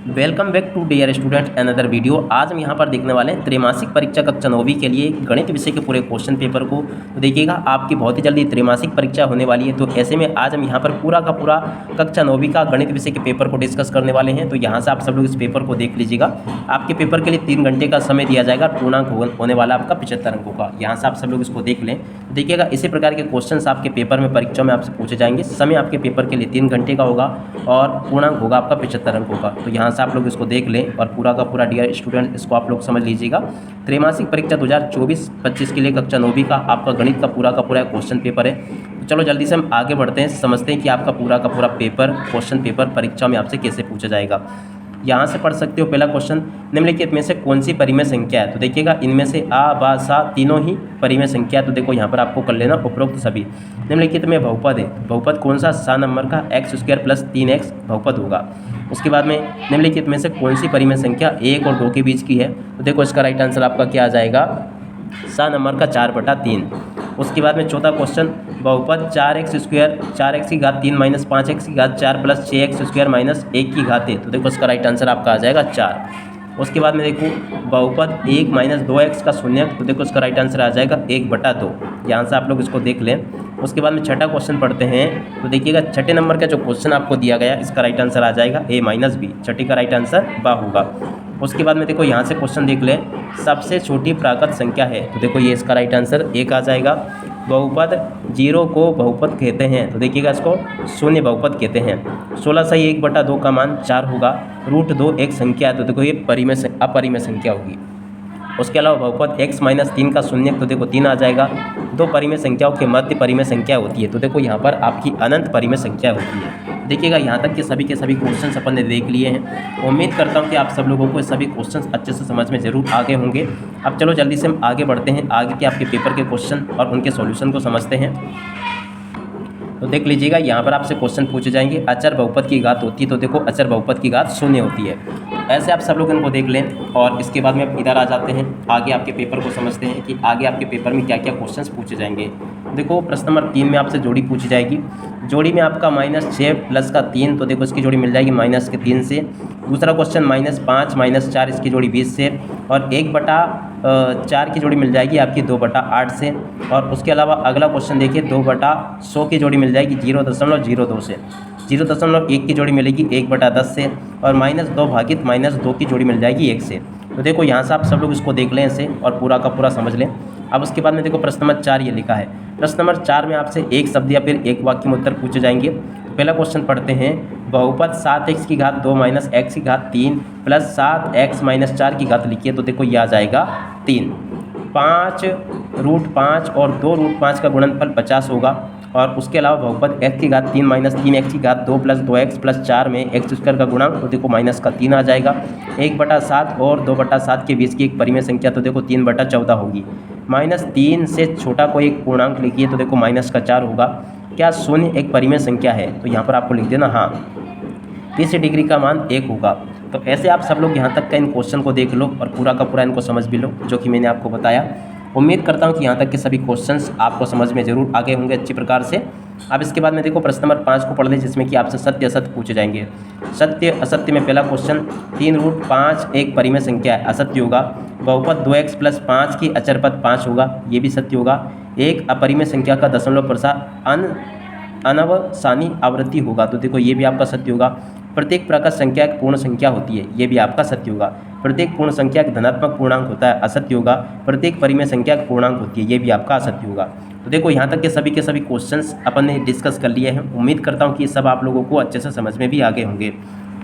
Welcome back to dear student another video. आज हम यहाँ पर देखने वाले हैं त्रैमासिक परीक्षा कक्षा 9वीं के लिए गणित विषय के पूरे क्वेश्चन पेपर को। तो देखिएगा आपकी बहुत ही जल्दी त्रैमासिक परीक्षा होने वाली है, तो ऐसे में आज हम यहाँ पर पूरा का पूरा कक्षा 9वीं का गणित विषय के पेपर को डिस्कस करने वाले हैं। तो यहाँ से आप सब लोग इस पेपर को देख लीजिएगा। आपके पेपर के लिए 3 घंटे का समय दिया जाएगा, पूर्णांक होने वाला आपका 75 अंकों का। यहाँ से आप सब लोग इसको देख लें। देखिएगा इसी प्रकार के क्वेश्चन आपके पेपर में परीक्षा में आपसे पूछे जाएंगे। समय आपके पेपर के लिए 3 घंटे का होगा और पूर्णांक होगा आपका 75 अंकों का। तो यहाँ से आप लोग इसको देख लें और पूरा का पूरा डियर स्टूडेंट इसको आप लोग समझ लीजिएगा। त्रैमासिक परीक्षा 2024-25 के लिए कक्षा 9वीं का आपका गणित का पूरा क्वेश्चन पेपर है। तो चलो जल्दी से हम आगे बढ़ते हैं, समझते हैं कि आपका पूरा का पूरा पेपर क्वेश्चन पेपर परीक्षा में आपसे कैसे पूछा जाएगा। यहाँ से पढ़ सकते हो। पहला क्वेश्चन, निम्नलिखित में से कौन सी परिमेय संख्या है। तो देखिएगा इनमें से आ बा सा तीनों ही परिमेय संख्या है। तो देखो यहाँ पर आपको कर लेना उपरोक्त सभी। निम्नलिखित में बहुपद है, बहुपद कौन सा, सा नंबर का x² + 3x बहुपद होगा। उसके बाद में निम्नलिखित में से कौन सी परिमेय संख्या 1 और 2 के बीच की है। तो देखो इसका राइट आंसर आपका क्या आ जाएगा, सा नंबर का 4/3। उसके बाद में चौथा क्वेश्चन, बहुपद 4x² 4x की घात 3 - 5x की घात 4 + 6x² - 1 की घात है। तो देखो इसका राइट आंसर आपका आ जाएगा 4। उसके बाद में देखो बहुपद 1 - 2x का शून्यक। तो देखो इसका राइट आंसर आ जाएगा 1/2। यहाँ से आप लोग इसको देख लें। उसके बाद में छठा क्वेश्चन पढ़ते हैं। तो देखिएगा छठे नंबर का जो क्वेश्चन आपको दिया गया इसका राइट आंसर आ जाएगा a - b। छठी का राइट आंसर बा होगा। उसके बाद में देखो यहाँ से क्वेश्चन देख लें, सबसे छोटी प्राकृत संख्या है। तो देखो ये इसका राइट आंसर 1 आ जाएगा। बहुपद 0 को बहुपद कहते हैं। तो देखिएगा इसको शून्य बहुपद कहते हैं। 16 से 1/2 का मान 4 होगा। √2 एक संख्या है। तो देखो ये अपरिमेय संख्या होगी। उसके अलावा बहुपद x - 3 का शून्यक। तो देखो 3 आ जाएगा। 2 परिमेय संख्याओं के मध्य परिमेय संख्या होती है। तो देखो यहाँ पर आपकी अनंत परिमेय संख्या होती है। देखिएगा यहाँ तक के सभी के सभी क्वेश्चंस अपन ने देख लिए हैं। उम्मीद करता हूँ कि आप सब लोगों को सभी क्वेश्चंस अच्छे से समझ में ज़रूर आ गए होंगे। अब चलो जल्दी से हम आगे बढ़ते हैं, आगे के आपके पेपर के क्वेश्चन और उनके सॉल्यूशन को समझते हैं। तो देख लीजिएगा यहाँ पर आपसे क्वेश्चन पूछे जाएंगे, अचर बहुपद की घात होती है। तो देखो अचर बहुपद की घात 0 होती है। ऐसे आप सब लोग इनको देख लें और इसके बाद में इधर आ जाते हैं, आगे आपके पेपर को समझते हैं कि आगे आपके पेपर में क्या क्या क्वेश्चंस पूछे जाएंगे। देखो प्रश्न नंबर 3 में आपसे जोड़ी पूछी जाएगी। जोड़ी में आपका -6 + का 3। तो देखो इसकी जोड़ी मिल जाएगी -3 से। दूसरा क्वेश्चन -5 - 4 इसकी जोड़ी 20 से। और 1/4 की जोड़ी मिल जाएगी आपकी 2/8 से। और उसके अलावा अगला क्वेश्चन देखिए, 2/100 की जोड़ी मिल जाएगी 0.02 से। 0.1 की जोड़ी मिलेगी 1/10 से। और -2 भागित -2 की जोड़ी मिल जाएगी 1 से। तो देखो यहाँ से आप सब लोग इसको देख लें ऐसे और पूरा का पूरा समझ लें। अब उसके बाद में देखो प्रश्न नंबर 4 ये लिखा है। प्रश्न नंबर 4 में आपसे एक शब्द या फिर एक वाक्य में उत्तर पूछे जाएंगे। पहला क्वेश्चन पढ़ते हैं, बहुपद 7x की घात 2 - x की घात 3 + 7x - 4 की घात लिखिए। तो देखो ये आ जाएगा 3। 5 √5 और 2 √5 का गुणनफल 50 होगा। और उसके अलावा बहुपद x की घात 3 - 3x की घात 2 + 2x + 4 में x² का गुणांक। तो देखो -3 आ जाएगा। 1/7 और 2/7 के बीच की एक परिमेय संख्या। तो देखो 3/14 होगी। -3 से छोटा कोई एक पूर्णांक लिखिए। तो देखो -4 होगा। क्या शून्य एक परिमेय संख्या है। तो यहाँ पर आपको लिख देना हाँ। 30 डिग्री का मान 1 होगा। तो ऐसे आप सब लोग यहाँ तक का इन क्वेश्चन को देख लो और पूरा का पूरा इनको समझ भी लो, जो कि मैंने आपको बताया। उम्मीद करता हूँ कि यहाँ तक के सभी क्वेश्चंस आपको समझ में ज़रूर आ गए होंगे अच्छी प्रकार से। अब इसके बाद में देखो प्रश्न नंबर 5 को पढ़ लें, जिसमें कि आपसे सत्य असत्य पूछे जाएंगे। सत्य असत्य में पहला क्वेश्चन, 3√5 एक परिमेय संख्या है, असत्य होगा। बहुपद 2x + 5 की अचर पद 5 होगा, ये भी सत्य होगा। एक अपरिमेय संख्या का दशमलव प्रसार अनवसानी आवृत्ति होगा। तो देखो ये भी आपका सत्य होगा। प्रत्येक प्राकृत संख्या एक पूर्ण संख्या होती है, ये भी आपका सत्य होगा। प्रत्येक पूर्ण संख्या एक धनात्मक पूर्णांक होता है, असत्य होगा। प्रत्येक परिमेय संख्या एक पूर्णांक होती है, ये भी आपका असत्य होगा। तो देखो यहाँ तक के सभी क्वेश्चंस अपन ने डिस्कस कर लिए हैं। उम्मीद करता हूँ कि ये सब आप लोगों को अच्छे से समझ में भी आ गए होंगे।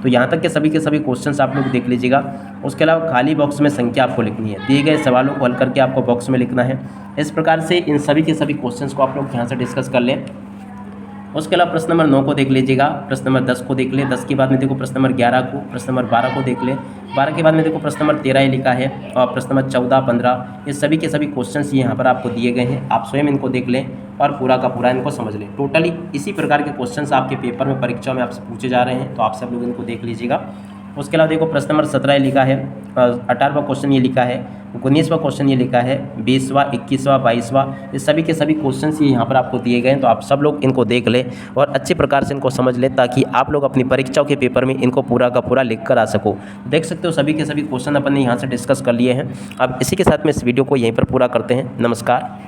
तो यहाँ तक के सभी क्वेश्चंस आप लोग देख लीजिएगा। उसके अलावा खाली बॉक्स में संख्या आपको लिखनी है, दिए गए सवालों को हल करके आपको बॉक्स में लिखना है। इस प्रकार से इन सभी के सभी क्वेश्चंस को आप लोग यहाँ से डिस्कस कर लें। उसके अलावा प्रश्न नंबर 9 को देख लीजिएगा, प्रश्न नंबर 10 को देख ले, 10 के बाद में देखो प्रश्न नंबर 11 को, प्रश्न नंबर 12 को देख ले, 12 के बाद में देखो प्रश्न नंबर 13 लिखा है। और प्रश्न नंबर 14, 15 ये सभी के सभी क्वेश्चंस यहाँ पर आपको दिए गए हैं। आप स्वयं इनको देख लें और पूरा का पूरा इनको समझ लें। टोटली इसी प्रकार के क्वेश्चंस आपके पेपर में परीक्षा में आपसे पूछे जा रहे हैं, तो आप सब लोग इनको देख लीजिएगा। उसके अलावा देखो प्रश्न नंबर 17 लिखा है, 18वां क्वेश्चन ये लिखा है, 19वां क्वेश्चन ये लिखा है, 20वां, 21वां, 22वां, ये सभी के सभी क्वेश्चन ये यहाँ पर आपको दिए गए हैं। तो आप सब लोग इनको देख लें और अच्छे प्रकार से इनको समझ लें ताकि आप लोग अपनी परीक्षाओं के पेपर में इनको पूरा का पूरा लिख कर आ सको। देख सकते हो सभी के सभी क्वेश्चन अपन ने यहाँ से डिस्कस कर लिए हैं। अब इसी के साथ में इस वीडियो को यहीं पर पूरा करते हैं। नमस्कार।